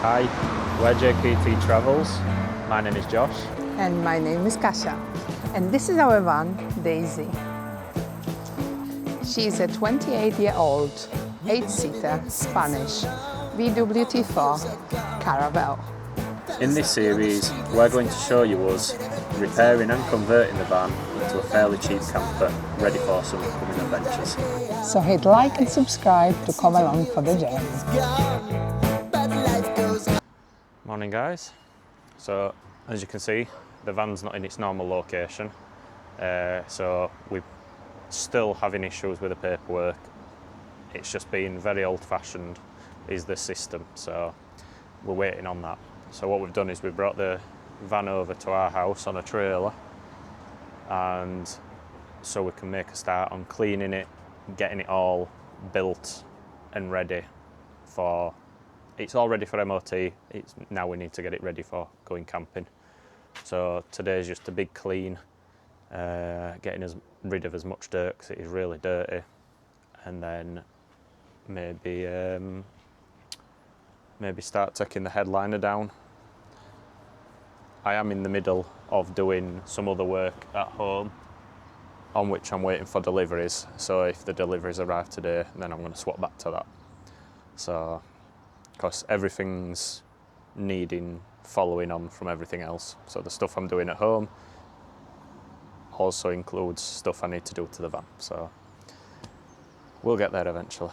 Hi, we're JKT Travels. My name is Josh. And my name is Kasia. And this is our van, Daisy. She is a 28-year-old, 8-seater Spanish VW T4 Caravelle. In this series, we're going to show you us repairing and converting the van into a fairly cheap camper, ready for some upcoming adventures. So hit like and subscribe to come along for the journey. Morning guys. So as you can see, the van's not in its normal location. So we're still having issues with the paperwork. It's just been very old-fashioned is the system, so we're waiting on that. So what we've done is we've brought the van over to our house on a trailer, and so we can make a start on cleaning it, getting it all built and ready for, it's all ready for MOT, now we need to get it ready for going camping. So today's just a big clean, getting rid of as much dirt because it is really dirty, and then maybe start taking the headliner down. I am in the middle of doing some other work at home on which I'm waiting for deliveries, so if the deliveries arrive today, then I'm going to swap back to that. So, because everything's needing following on from everything else, so the stuff I'm doing at home also includes stuff I need to do to the van, so we'll get there eventually.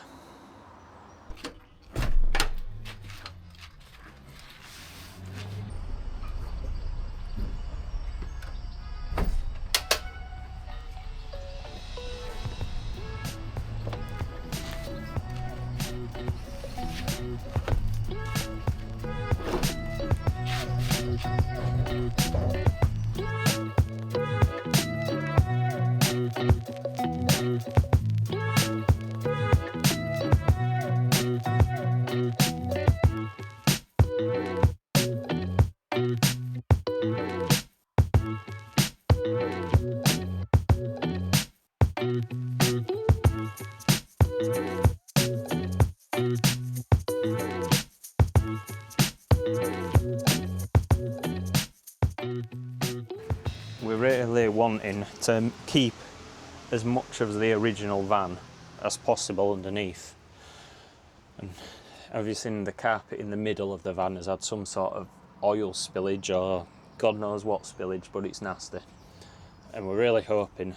We're really wanting to keep as much of the original van as possible underneath. And have you seen the carpet in the middle of the van has had some sort of oil spillage or God knows what spillage, but it's nasty. And we're really hoping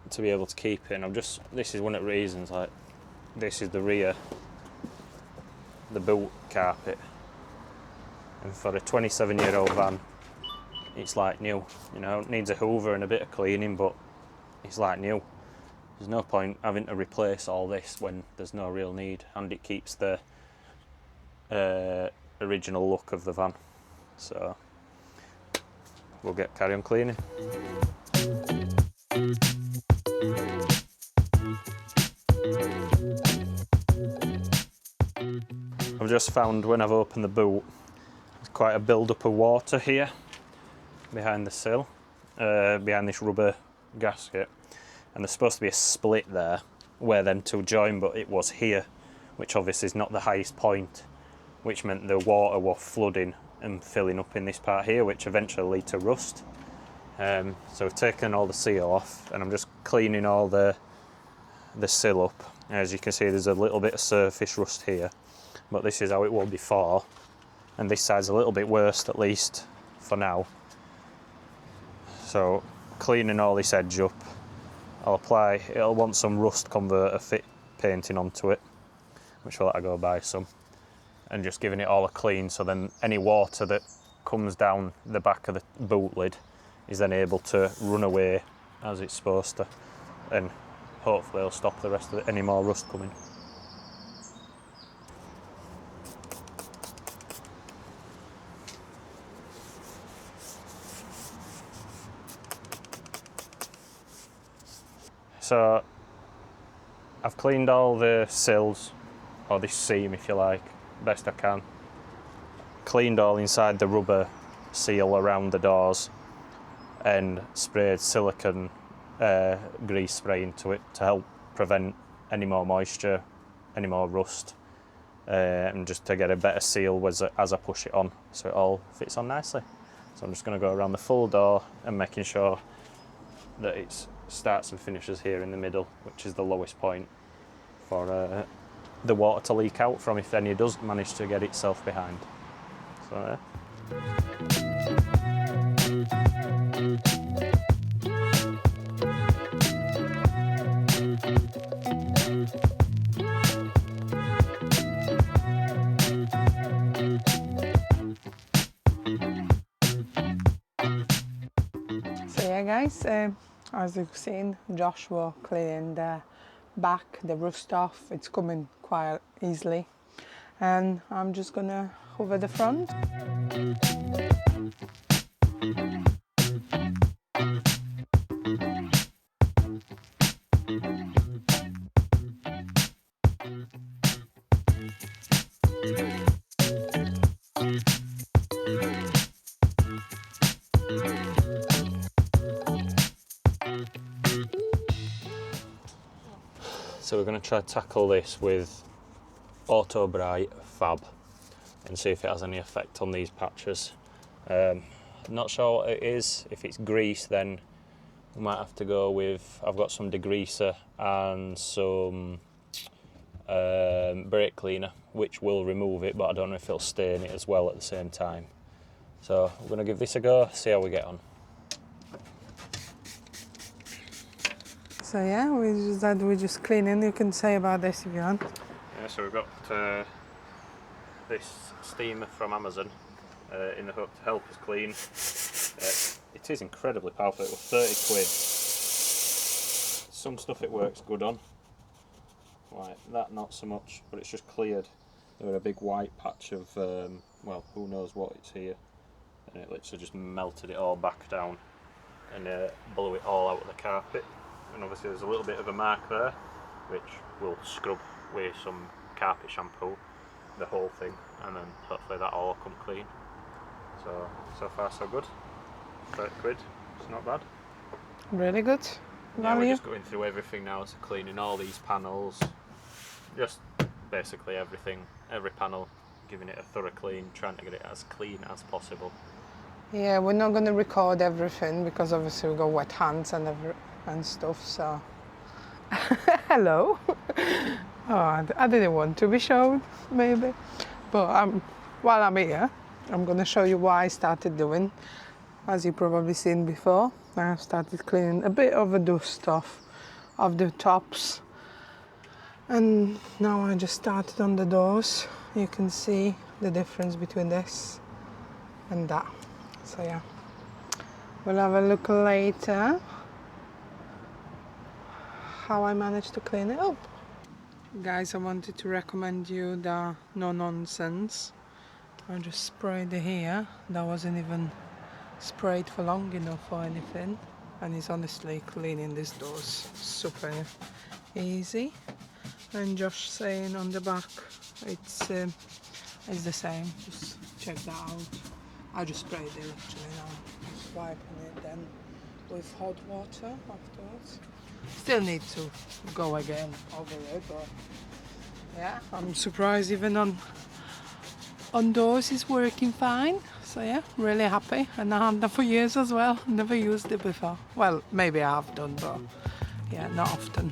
to be able to keep it. And this is one of the reasons, like, this is the rear, the boot carpet. And for a 27-year-old van, it's like new, you know, it needs a hoover and a bit of cleaning, but it's like new. There's no point having to replace all this when there's no real need, and it keeps the original look of the van. So we'll carry on cleaning. I've just found when I've opened the boot, there's quite a build-up of water here behind the sill, behind this rubber gasket, and there's supposed to be a split there where them two join, but it was here, which obviously is not the highest point, which meant the water was flooding and filling up in this part here, which eventually led to rust. So we've taken all the seal off, and I'm just cleaning all the sill up. As you can see, there's a little bit of surface rust here, but this is how it was before, and this side's a little bit worse, at least for now. So cleaning all this edge up, it'll want some rust converter fit painting onto it, which will let I go buy some, and just giving it all a clean, so then any water that comes down the back of the boot lid is then able to run away as it's supposed to, and hopefully it'll stop the rest of any more rust coming. So I've cleaned all the sills, or this seam if you like, best I can. Cleaned all inside the rubber seal around the doors, and sprayed silicone grease spray into it to help prevent any more moisture, any more rust, and just to get a better seal as I push it on, so it all fits on nicely. So I'm just going to go around the full door and making sure that it starts and finishes here in the middle, which is the lowest point for the water to leak out from if any does manage to get itself behind. So yeah guys, as you've seen, Joshua cleaning the back, the roof stuff. It's coming quite easily, and I'm just gonna hoover the front. So we're going to try to tackle this with Auto Bright Fab and see if it has any effect on these patches. Not sure what it is. If it's grease, then we might have to go with, I've got some degreaser and some brake cleaner, which will remove it, but I don't know if it'll stain it as well at the same time. So we're going to give this a go, see how we get on. So yeah, we're just cleaning. You can say about this if you want. Yeah, so we've got this steamer from Amazon in the hook to help us clean. It is incredibly powerful. It was 30 quid. Some stuff it works good on, like that not so much, but it's just cleared. There was a big white patch of, well, who knows what it's here, and it literally just melted it all back down and blew it all out of the carpet. And obviously there's a little bit of a mark there, which we'll scrub with some carpet shampoo, the whole thing, and then hopefully that all will come clean. So far so good. 30 quid, it's not bad. Really good Yeah, value. we're just going through everything now, so cleaning all these panels, just basically everything, every panel, giving it a thorough clean, trying to get it as clean as possible. Yeah, we're not going to record everything because obviously we got wet hands and stuff, so hello. Oh, I didn't want to be shown maybe, but while I'm here I'm going to show you what I started doing. As you probably seen before, I started cleaning a bit of the dust off of the tops, and now I just started on the doors. You can see the difference between this and that. So yeah, we'll have a look later how I managed to clean it up. Guys, I wanted to recommend you the No Nonsense. I just sprayed it here. That wasn't even sprayed for long enough or anything, and it's honestly cleaning these doors super easy. And Josh saying on the back it's the same. Just check that out. I just sprayed it actually now, just wiping it then with hot water afterwards. Still need to go again over it, but yeah, I'm surprised even on doors it's working fine. So yeah, really happy, and I have that for years as well. Never used it before. Well, maybe I have done, but yeah, not often.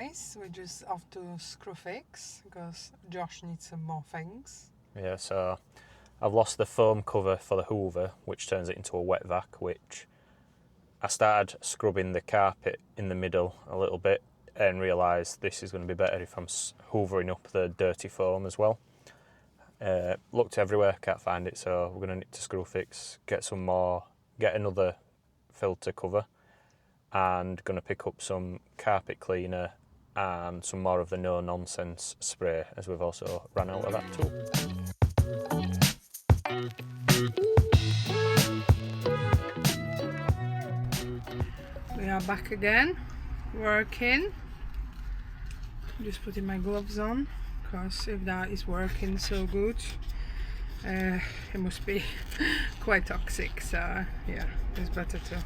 guys. We're just off to screw fix because Josh needs some more things. Yeah, so I've lost the foam cover for the hoover, which turns it into a wet vac, which I started scrubbing the carpet in the middle a little bit and realised this is going to be better if I'm hoovering up the dirty foam as well. Looked everywhere, can't find it, so we're going to need to screw fix, get another filter cover, and going to pick up some carpet cleaner and some more of the no nonsense spray, as we've also run out of that too. We are back again, working. Just putting my gloves on, because if that is working so good, it must be quite toxic, so yeah, it's better to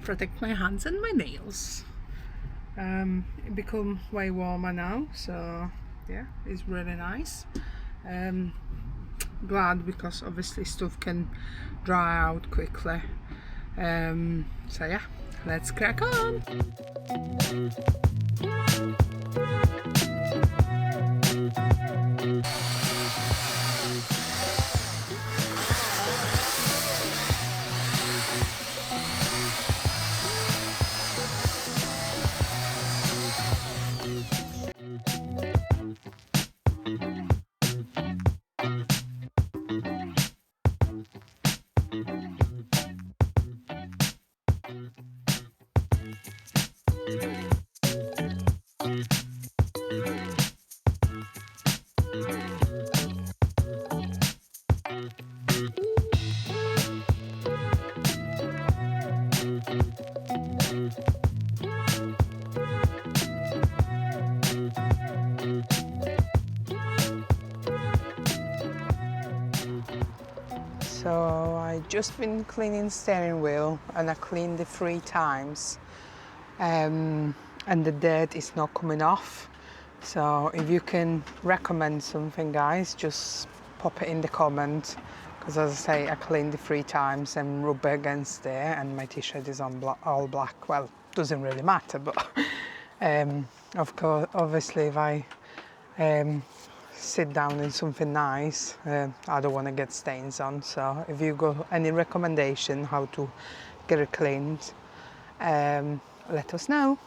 protect my hands and my nails. It become way warmer now, so yeah, it's really nice. Glad, because obviously stuff can dry out quickly. So yeah, let's crack on. So I just been cleaning steering wheel, and I cleaned it 3 times, and the dirt is not coming off. So if you can recommend something, guys, just pop it in the comment, because as I say, I cleaned it 3 times and rub it against there, and my t-shirt is on all black. Well, doesn't really matter, but of course, obviously, if I sit down in something nice, I don't want to get stains on. So if you got any recommendation how to get it cleaned, let us know.